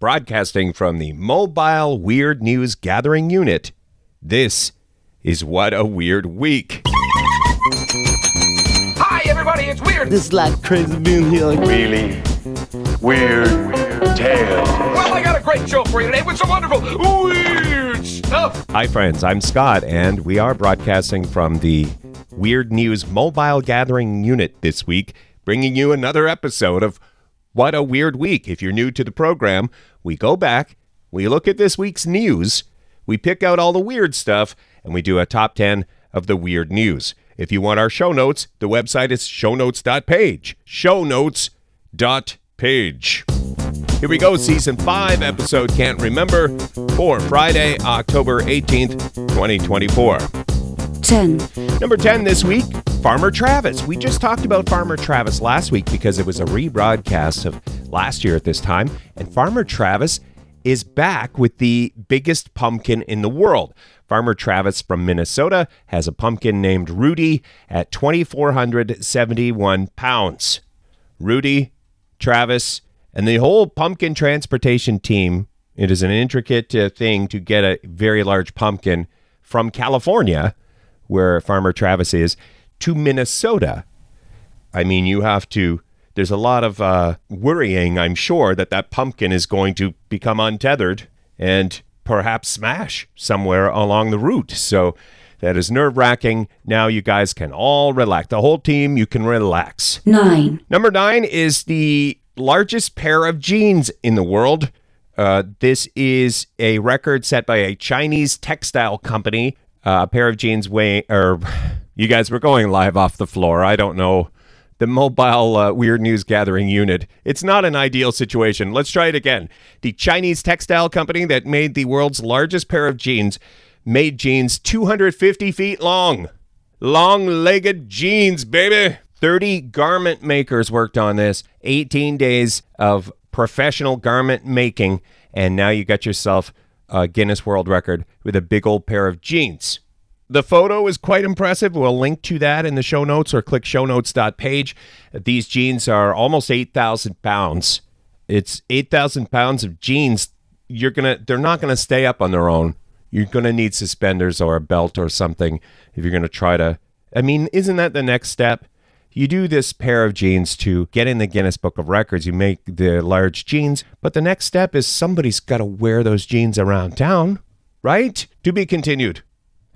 Broadcasting from the Mobile Weird News Gathering Unit, this is What a Weird Week. Hi, everybody, it's Weird. This is like crazy being here. Really weird tales. Well, I got a great show for you today with some wonderful weird stuff. Hi, friends. I'm Scott, and we are broadcasting from the Weird News Mobile Gathering Unit this week, bringing you another episode of What a Weird Week. If you're new to the program, we go back, we look at this week's news, we pick out all the weird stuff, and we do a top 10 of the weird news. If you want our show notes, the website is shownotes.page. Shownotes.page. Here we go, Season 5, episode Can't Remember, for Friday, October 18th, 2024. 10. Number 10 this week, Farmer Travis. We just talked about Farmer Travis last week because it was a rebroadcast of last year at this time, and Farmer Travis is back with the biggest pumpkin in the world. Farmer Travis from Minnesota has a pumpkin named Rudy at 2,471 pounds. Rudy, Travis, and the whole pumpkin transportation team, it is an intricate thing to get a very large pumpkin from California, where Farmer Travis is, to Minnesota. I mean, there's a lot of worrying, I'm sure, that pumpkin is going to become untethered and perhaps smash somewhere along the route. So that is nerve-wracking. Now you guys can all relax. The whole team, you can relax. 9. Number 9 is the largest pair of jeans in the world. This is a record set by a Chinese textile company. A pair of jeans you guys were going live off the floor. I don't know. The Mobile Weird News Gathering Unit. It's not an ideal situation. Let's try it again. The Chinese textile company that made the world's largest pair of jeans made jeans 250 feet long. Long-legged jeans, baby. 30 garment makers worked on this. 18 days of professional garment making. And now you got yourself a Guinness World Record with a big old pair of jeans. The photo is quite impressive. We'll link to that in the show notes or click shownotes.page. These jeans are almost 8,000 pounds. It's 8,000 pounds of jeans. They're not going to stay up on their own. You're going to need suspenders or a belt or something if you're going to try to. I mean, isn't that the next step? You do this pair of jeans to get in the Guinness Book of Records. You make the large jeans, but the next step is somebody's got to wear those jeans around town, right? To be continued.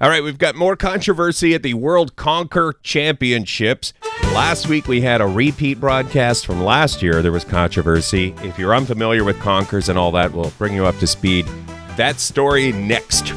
All right, we've got more controversy at the World Conquer Championships. Last week we had a repeat broadcast from last year. There was controversy. If you're unfamiliar with conkers and all that, we'll bring you up to speed. That story next.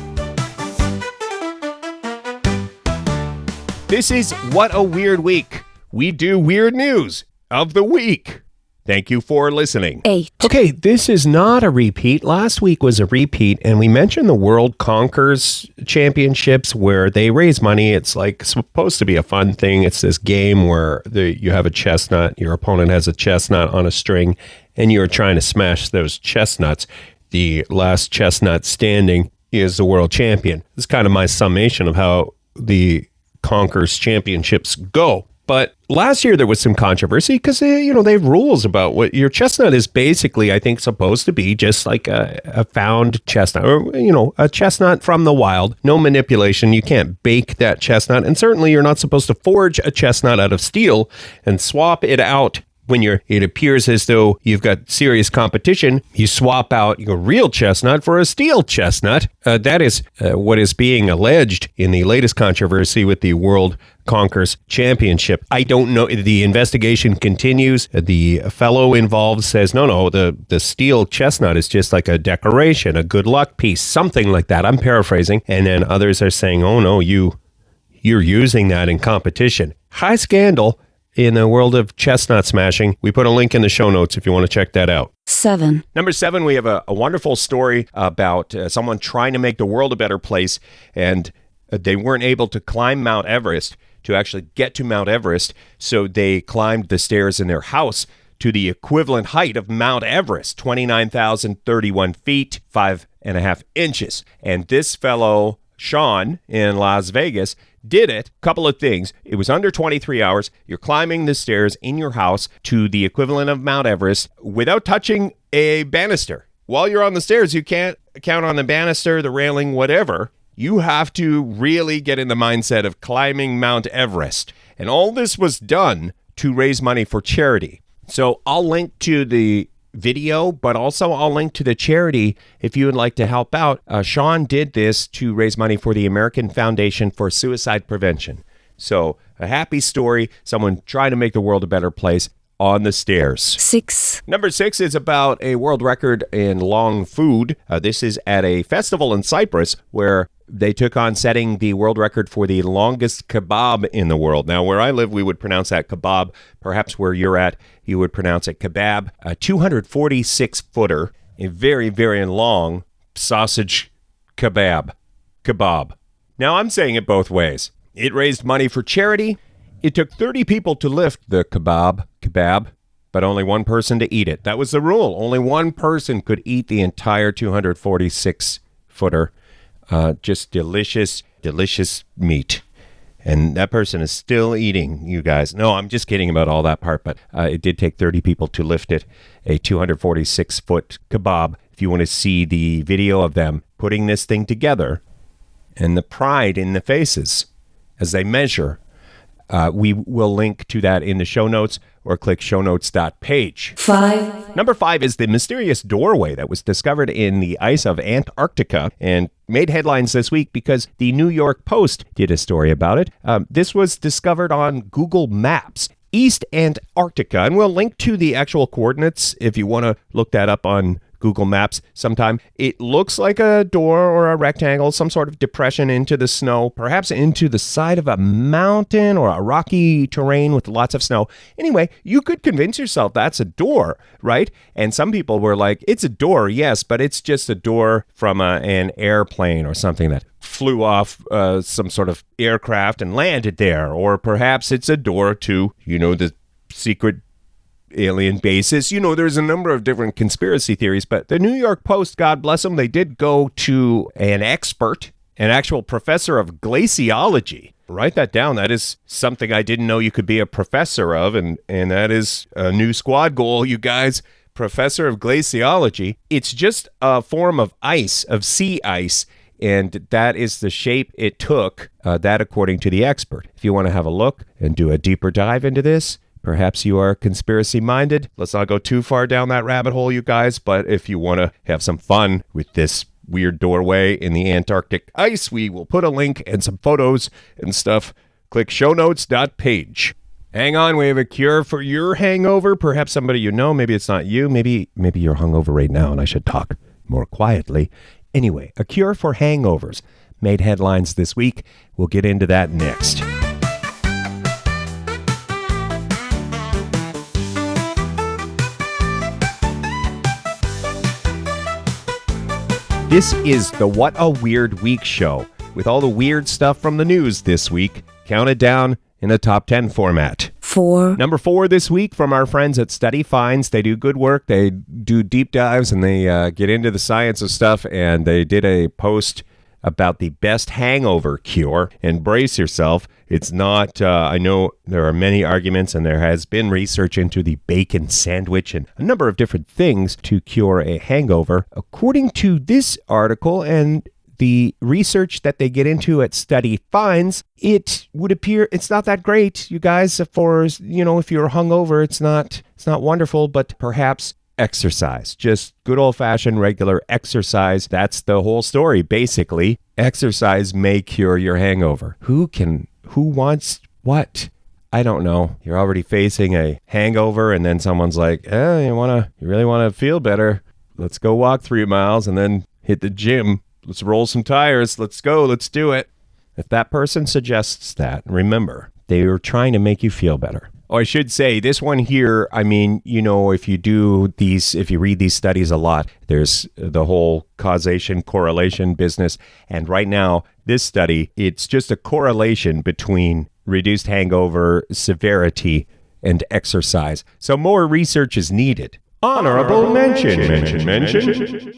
This is What a Weird Week. We do weird news of the week. Thank you for listening. 8. Okay, this is not a repeat. Last week was a repeat, and we mentioned the World Conkers Championships where they raise money. It's like supposed to be a fun thing. It's this game where you have a chestnut, your opponent has a chestnut on a string, and you're trying to smash those chestnuts. The last chestnut standing is the world champion. This is kind of my summation of how the Conkers Championships go. But last year there was some controversy because they have rules about what your chestnut is basically, I think, supposed to be just like a found chestnut or, a chestnut from the wild. No manipulation. You can't bake that chestnut. And certainly you're not supposed to forge a chestnut out of steel and swap it out. When it appears as though you've got serious competition, you swap out your real chestnut for a steel chestnut. That is what is being alleged in the latest controversy with the World Conkers Championship. I don't know. The investigation continues. The fellow involved says, no, the steel chestnut is just like a decoration, a good luck piece, something like that. I'm paraphrasing. And then others are saying, oh, no, you're using that in competition. High scandal. In the world of chestnut smashing. We put a link in the show notes if you want to check that out. 7. Number 7, we have a wonderful story about someone trying to make the world a better place, and they weren't able to climb Mount Everest, to actually get to Mount Everest, so they climbed the stairs in their house to the equivalent height of Mount Everest, 29,031 feet, 5.5 inches. And this fellow, Sean, in Las Vegas, did it. Couple of things. It was under 23 hours. You're climbing the stairs in your house to the equivalent of Mount Everest without touching a banister. while you're on the stairs, you can't count on the banister, the railing, whatever. You have to really get in the mindset of climbing Mount Everest. And all this was done to raise money for charity. So I'll link to the video, but also I'll link to the charity if you would like to help out. Sean did this to raise money for the American Foundation for Suicide Prevention. So a happy story, someone trying to make the world a better place on the stairs. 6. Number 6 is about a world record in long food. This is at a festival in Cyprus where they took on setting the world record for the longest kebab in the world. Now, where I live, we would pronounce that kebab. Perhaps where you're at, you would pronounce it kebab. A 246-footer, a very, very long sausage kebab. Now, I'm saying it both ways. It raised money for charity. It took 30 people to lift the kebab, but only one person to eat it. That was the rule. Only one person could eat the entire 246-footer. Just delicious, delicious meat. And that person is still eating, you guys. No, I'm just kidding about all that part, but it did take 30 people to lift it, a 246-foot kebab. If you want to see the video of them putting this thing together and the pride in the faces as they measure, we will link to that in the show notes or click shownotes.page. 5. Number 5 is the mysterious doorway that was discovered in the ice of Antarctica and made headlines this week because the New York Post did a story about it. This was discovered on Google Maps, East Antarctica, and we'll link to the actual coordinates if you want to look that up on Google Maps sometime. It looks like a door or a rectangle, some sort of depression into the snow, perhaps into the side of a mountain or a rocky terrain with lots of snow. Anyway, you could convince yourself that's a door, right? And some people were like, it's a door, yes, but it's just a door from an airplane or something that flew off some sort of aircraft and landed there. Or perhaps it's a door to, the secret alien bases. There's a number of different conspiracy theories, but the New York Post, God bless them, they did go to an expert, an actual professor of glaciology. Write that down. That is something I didn't know you could be a professor of, and that is a new squad goal, you guys. Professor of glaciology. It's just a form of ice, of sea ice, and that is the shape it took, that according to the expert. If you want to have a look and do a deeper dive into this, perhaps you are conspiracy-minded. Let's not go too far down that rabbit hole, you guys. But if you want to have some fun with this weird doorway in the Antarctic ice, we will put a link and some photos and stuff. Click shownotes.page. Hang on, we have a cure for your hangover. Perhaps somebody you know. Maybe it's not you. Maybe you're hungover right now and I should talk more quietly. Anyway, a cure for hangovers made headlines this week. We'll get into that next. This is the What a Weird Week show, with all the weird stuff from the news this week, counted down in a top 10 format. 4. Number 4 this week from our friends at Study Finds. They do good work. They do deep dives and they get into the science of stuff. And they did a post about the best hangover cure. And brace yourself. It's not, I know there are many arguments and there has been research into the bacon sandwich and a number of different things to cure a hangover. According to this article and the research that they get into at Study Finds, it would appear it's not that great, you guys. For, if you're hungover, it's not wonderful, but perhaps exercise, just good old-fashioned regular exercise. That's the whole story, basically. Exercise may cure your hangover. Who wants what? I don't know. You're already facing a hangover, and then someone's like, you really want to feel better? Let's go walk 3 miles and then hit the gym. Let's roll some tires. Let's go. Let's do it. If that person suggests that, remember, they are trying to make you feel better. Oh, I should say, this one here, I mean, if you read these studies a lot, there's the whole causation, correlation business. And right now, this study, it's just a correlation between reduced hangover severity and exercise. So more research is needed. Honorable mention.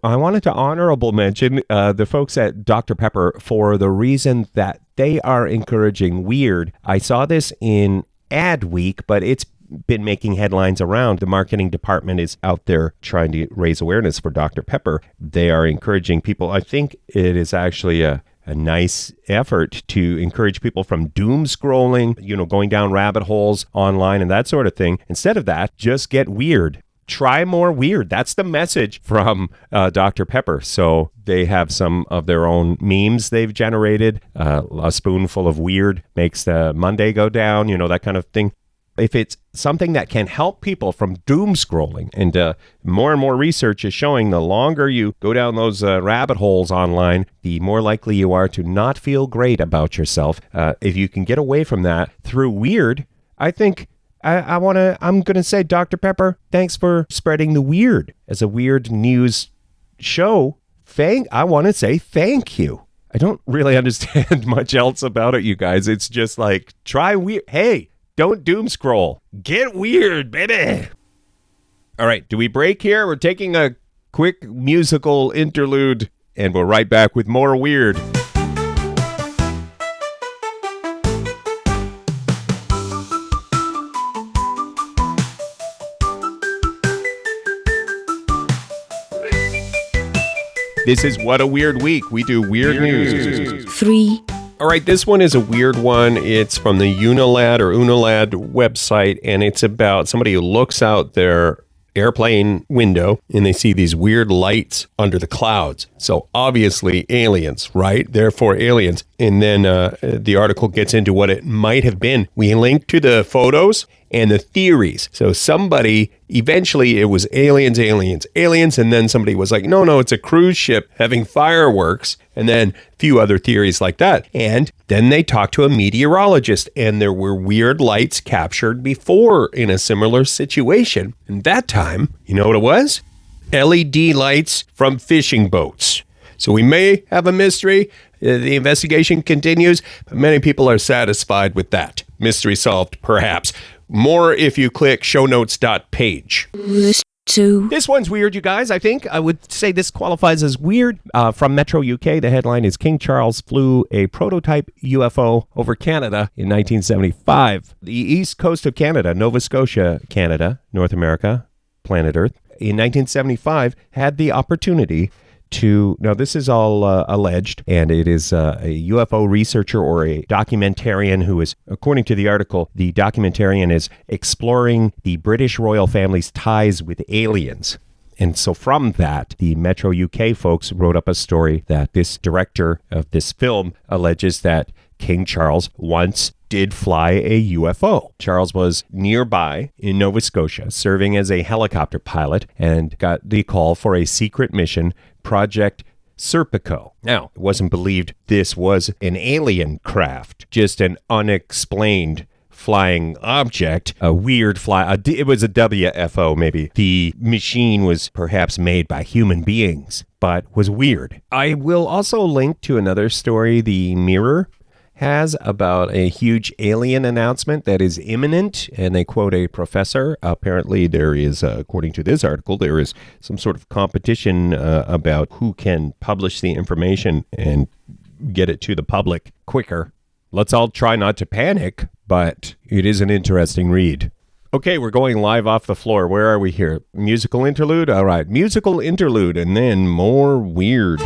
I wanted to honorable mention the folks at Dr. Pepper for the reason that they are encouraging weird. I saw this in Ad Week, but it's been making headlines around. The marketing department is out there trying to raise awareness for Dr. Pepper. They are encouraging people. I think it is actually a nice effort to encourage people from doom scrolling, going down rabbit holes online and that sort of thing. Instead of that, just get weird. Try more weird. That's the message from Dr. Pepper. So they have some of their own memes they've generated. A spoonful of weird makes the Monday go down, that kind of thing. If it's something that can help people from doom scrolling, and more research is showing the longer you go down those rabbit holes online, the more likely you are to not feel great about yourself. If you can get away from that through weird, I think I'm going to say, Dr. Pepper, thanks for spreading the weird as a weird news show. I want to say thank you. I don't really understand much else about it, you guys. It's just like, try weird. Hey, don't doom scroll. Get weird, baby. All right, do we break here? We're taking a quick musical interlude, and we're right back with more weird. This is What a Weird Week. We do weird news. 3. All right, this one is a weird one. It's from the Unilad website, and it's about somebody who looks out their airplane window and they see these weird lights under the clouds. So obviously aliens, right? Therefore aliens. And then the article gets into what it might have been. We link to the photos and the theories. So somebody, eventually it was aliens. And then somebody was like, no, it's a cruise ship having fireworks. And then a few other theories like that. And then they talked to a meteorologist, and there were weird lights captured before in a similar situation. And that time, you know what it was? LED lights from fishing boats. So we may have a mystery. The investigation continues, but many people are satisfied with that. Mystery solved, perhaps. More if you click shownotes.page. 2. This one's weird, you guys. I think I would say this qualifies as weird. From Metro UK, the headline is King Charles flew a prototype UFO over Canada in 1975. The east coast of Canada, Nova Scotia, Canada, North America, planet Earth, in 1975 had the opportunity to, now this is all alleged, and it is a UFO researcher or a documentarian who is, according to the article, the documentarian is exploring the British royal family's ties with aliens. And so from that, the Metro UK folks wrote up a story that this director of this film alleges that King Charles once did fly a UFO. Charles was nearby in Nova Scotia, serving as a helicopter pilot, and got the call for a secret mission, Project Serpico. Now, it wasn't believed this was an alien craft, just an unexplained flying object, a weird it was a WFO maybe. The machine was perhaps made by human beings, but was weird. I will also link to another story the Mirror has about a huge alien announcement that is imminent, and they quote a professor. Apparently there is, according to this article, there is some sort of competition about who can publish the information and get it to the public quicker. Let's all try not to panic, but it is an interesting read. Okay, we're going live off the floor. Where are we here? Musical interlude? All right, musical interlude, and then more weird.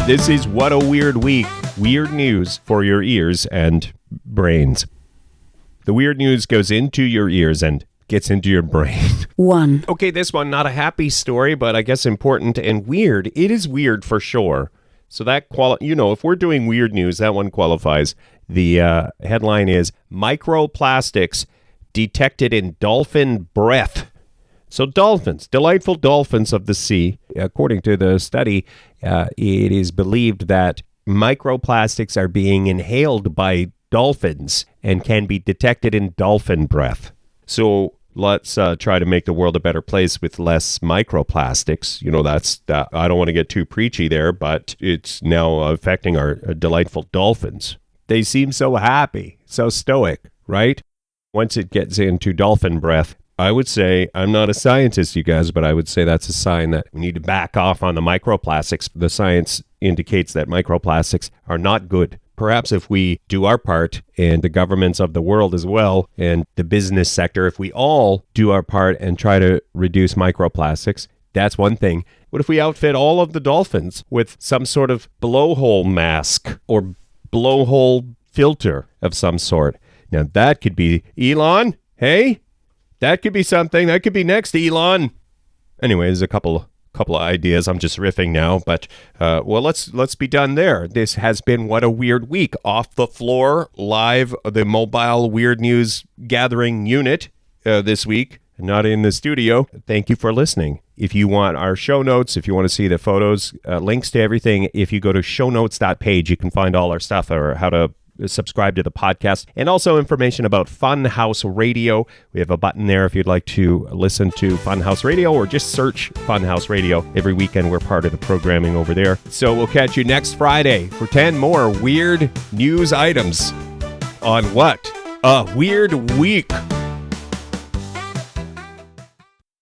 This is What a Weird Week. Weird news for your ears and brains. The weird news goes into your ears and gets into your brain. 1. Okay, this one, not a happy story, but I guess important and weird. It is weird for sure. So that, if we're doing weird news, that one qualifies. The headline is Microplastics Detected in Dolphin Breath. So dolphins, delightful dolphins of the sea. According to the study, it is believed that microplastics are being inhaled by dolphins and can be detected in dolphin breath. So let's try to make the world a better place with less microplastics. I don't want to get too preachy there, but it's now affecting our delightful dolphins. They seem so happy, so stoic, right? Once it gets into dolphin breath, I would say, I'm not a scientist, you guys, but I would say that's a sign that we need to back off on the microplastics. The science indicates that microplastics are not good. Perhaps if we do our part, and the governments of the world as well, and the business sector, if we all do our part and try to reduce microplastics, that's one thing. What if we outfit all of the dolphins with some sort of blowhole mask or blowhole filter of some sort? Now that could be, Elon, hey? That could be something. That could be next, Elon. Anyway, there's a couple of ideas. I'm just riffing now, but well, let's be done there. This has been What a Weird Week. Off the floor, live, the mobile weird news gathering unit this week, not in the studio. Thank you for listening. If you want our show notes, if you want to see the photos, links to everything, if you go to shownotes.page, you can find all our stuff or how to subscribe to the podcast, and also information about Funhouse Radio. We have a button there if you'd like to listen to Funhouse Radio, or just search Funhouse Radio. Every weekend we're part of the programming over there. So we'll catch you next Friday for 10 more weird news items on What a Weird Week.